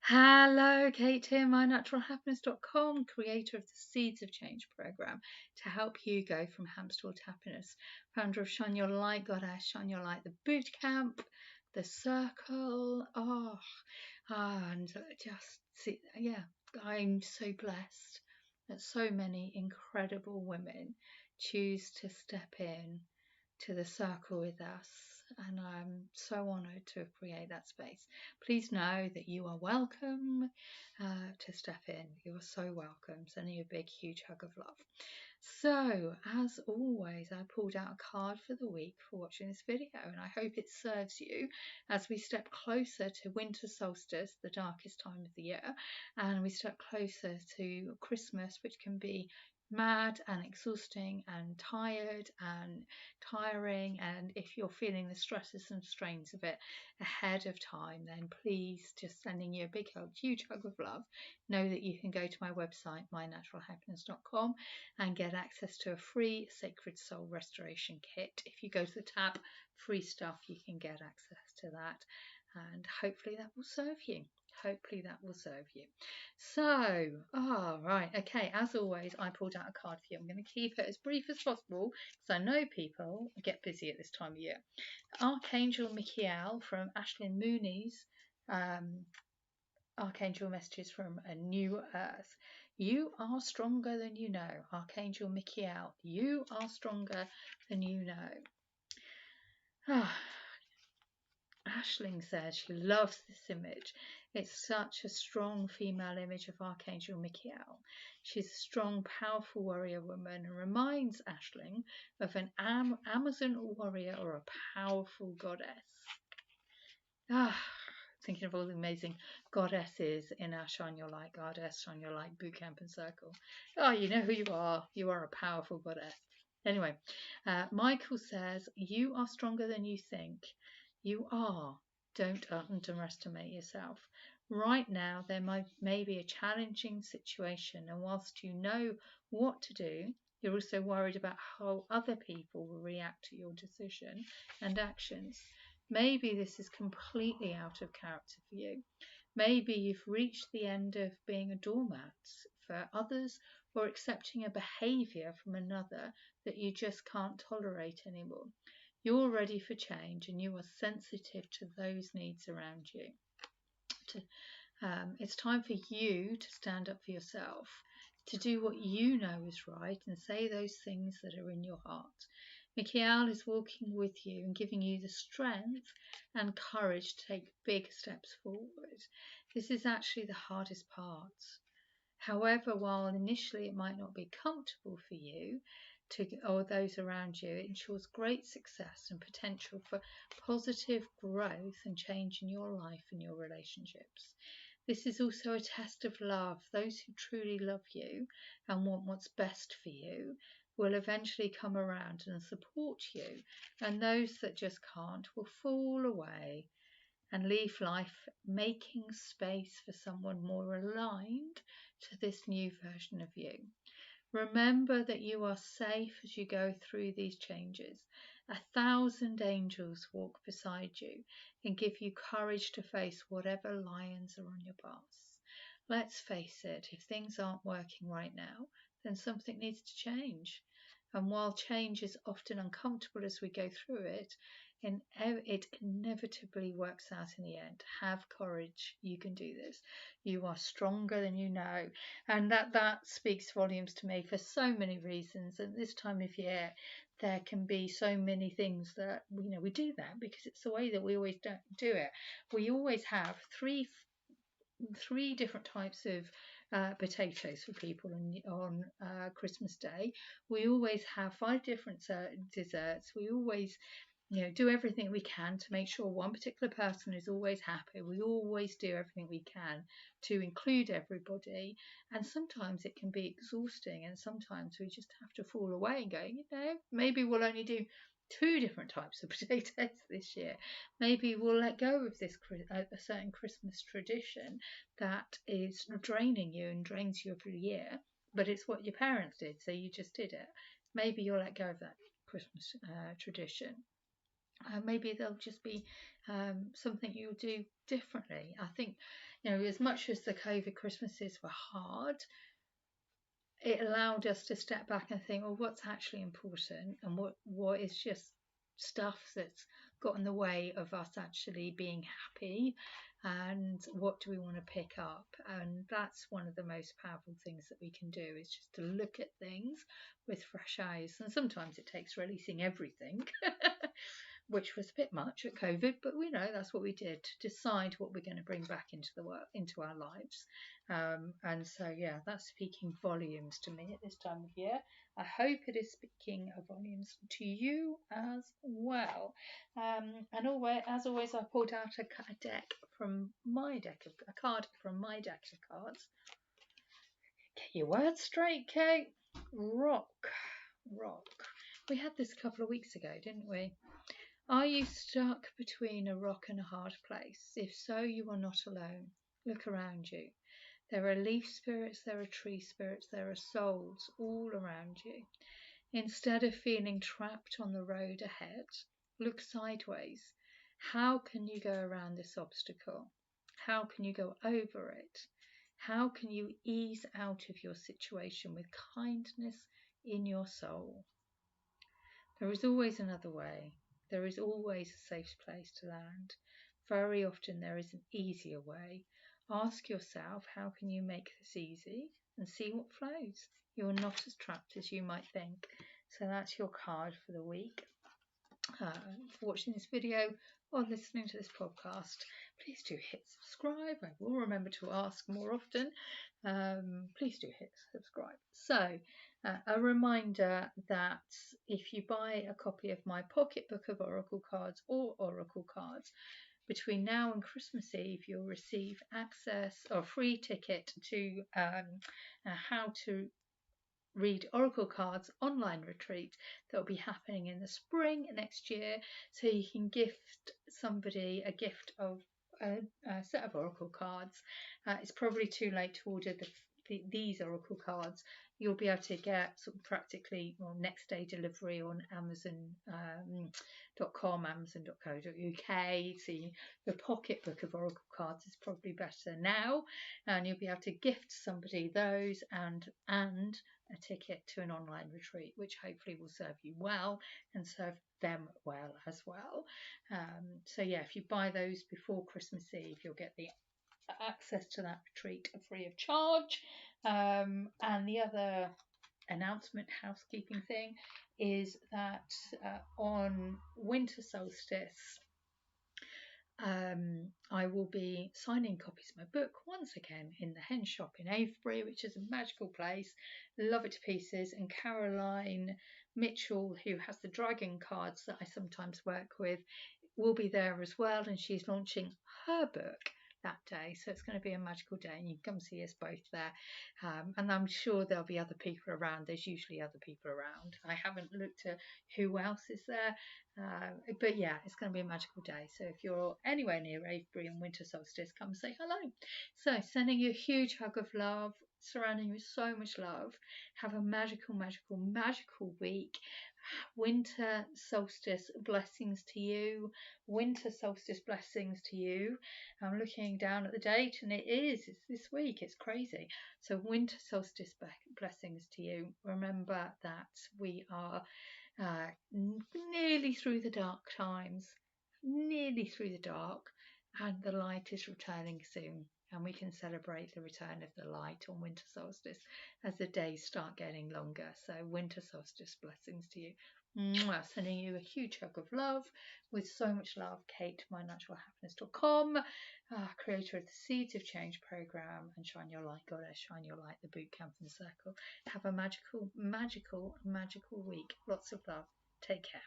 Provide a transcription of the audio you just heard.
Hello, Kate here, mynaturalhappiness.com, creator of the Seeds of Change program to help you go from hamster to happiness. Founder of Shine Your Light Goddess, Shine Your Light, the boot camp, the circle. And just see, I'm so blessed that so many incredible women choose to step in to the circle with us, and I'm so honoured to create that space. Please know that you are welcome to step in. You are so welcome. Sending you a big, huge hug of love. So, as always, I pulled out a card for the week for watching this video, and I hope it serves you as we step closer to winter solstice, the darkest time of the year, and we step closer to Christmas, which can be mad and exhausting and tired and tiring. And if you're feeling the stresses and strains of it ahead of time, then please, just sending you a big hug, huge hug of love. Know that you can go to my website, mynaturalhappiness.com, and get access to a free Sacred Soul Restoration Kit. If you go to the tab free stuff, you can get access to that, and hopefully that will serve you. So, right, okay, as always, I pulled out a card for you. I'm going to keep it as brief as possible because I know people get busy at this time of year. Archangel Michael from Ashlyn Mooney's Archangel Messages from a New Earth. You are stronger than you know. Archangel Michael, you are stronger than you know. Aisling says she loves this image. It's such a strong female image of Archangel Michael. She's a strong, powerful warrior woman and reminds Aisling of an Amazon warrior or a powerful goddess. Thinking of all the amazing goddesses in our Shine Your Light Goddess, Shine Your Light Bootcamp and Circle. You know who you are. You are a powerful goddess. Anyway, Michael says, you are stronger than you think. You are. Don't underestimate yourself. Right now, there may be a challenging situation, and whilst you know what to do, you're also worried about how other people will react to your decision and actions. Maybe this is completely out of character for you. Maybe you've reached the end of being a doormat for others or accepting a behaviour from another that you just can't tolerate anymore. You're ready for change and you are sensitive to those needs around you. It's time for you to stand up for yourself, to do what you know is right and say those things that are in your heart. Michael is walking with you and giving you the strength and courage to take big steps forward. This is actually the hardest part. However, while initially it might not be comfortable for you or those around you, it ensures great success and potential for positive growth and change in your life and your relationships. This is also a test of love. Those who truly love you and want what's best for you will eventually come around and support you, and those that just can't will fall away and leave life, making space for someone more aligned to this new version of you. Remember that you are safe as you go through these changes. 1,000 angels walk beside you and give you courage to face whatever lions are on your path. Let's face it, if things aren't working right now, then something needs to change. And while change is often uncomfortable as we go through it, it inevitably works out in the end. Have courage. You can do this. You are stronger than you know. And that speaks volumes to me for so many reasons. At this time of year, there can be so many things that, we do that because it's the way that we always do it. We always have three different types of potatoes for people on Christmas Day. We always have 5 different desserts. We always do everything we can to make sure one particular person is always happy. We always do everything we can to include everybody, and sometimes it can be exhausting, and sometimes we just have to fall away and go, maybe we'll only do 2 different types of potatoes this year. Maybe we'll let go of this a certain Christmas tradition that is draining you and drains you every year, but it's what your parents did, so you just did it. Maybe you'll let go of that Christmas tradition. Maybe there'll just be something you'll do differently. I think, as much as the COVID Christmases were hard, it allowed us to step back and think, well, what's actually important, and what is just stuff that's got in the way of us actually being happy, and what do we want to pick up. And that's one of the most powerful things that we can do, is just to look at things with fresh eyes. And sometimes it takes releasing everything which was a bit much at COVID, but we know that's what we did, to decide what we're going to bring back into the work, into our lives. And so, yeah, that's speaking volumes to me at this time of year. I hope it is speaking volumes to you as well. And always, as always, I pulled out a deck from my deck of a card from my deck of cards. Get your words straight, Kate. Rock. We had this a couple of weeks ago, didn't we? Are you stuck between a rock and a hard place? If so, you are not alone. Look around you. There are leaf spirits, there are tree spirits, there are souls all around you. Instead of feeling trapped on the road ahead, look sideways. How can you go around this obstacle? How can you go over it? How can you ease out of your situation with kindness in your soul? There is always another way. There is always a safe place to land. Very often there is an easier way. Ask yourself, how can you make this easy, and see what flows. You're not as trapped as you might think. So that's your card for the week. For watching this video or listening to this podcast, please do hit subscribe. I will remember to ask more often. Please do hit subscribe. So a reminder that if you buy a copy of my pocketbook of Oracle cards or Oracle cards between now and Christmas Eve, you'll receive access or free ticket to how to read Oracle cards online retreat that will be happening in the spring next year, so you can gift somebody a gift of a set of Oracle cards. It's probably too late to order these Oracle cards. You'll be able to get sort of practically next day delivery on Amazon.com, Amazon.co.uk. So the pocketbook of Oracle cards is probably better now, and you'll be able to gift somebody those and a ticket to an online retreat, which hopefully will serve you well and serve them well as well. So yeah, if you buy those before Christmas Eve, you'll get the access to that retreat free of charge. And the other announcement, housekeeping thing, is that on winter solstice, I will be signing copies of my book once again in the Hen Shop in Avebury, which is a magical place. Love it to pieces. And Caroline Mitchell, who has the dragon cards that I sometimes work with, will be there as well, and she's launching her book that day, so it's going to be a magical day, and you can come see us both there. And I'm sure there'll be other people around. There's usually other people around. I haven't looked at who else is there, but yeah, it's going to be a magical day. So if you're anywhere near Avebury and winter solstice, come say hello. So sending you a huge hug of love, surrounding you with so much love. Have a magical week. Winter solstice blessings to you. Winter solstice blessings to you. I'm looking down at the date, and it's this week. It's crazy. So winter solstice blessings to you. Remember that we are nearly through the dark times, nearly through the dark, and the light is returning soon. And we can celebrate the return of the light on winter solstice as the days start getting longer. So winter solstice blessings to you. Mwah, sending you a huge hug of love with so much love. Kate, mynaturalhappiness.com, creator of the Seeds of Change program and Shine Your Light Goddess, Shine Your Light, the boot camp and circle. Have a magical week. Lots of love. Take care.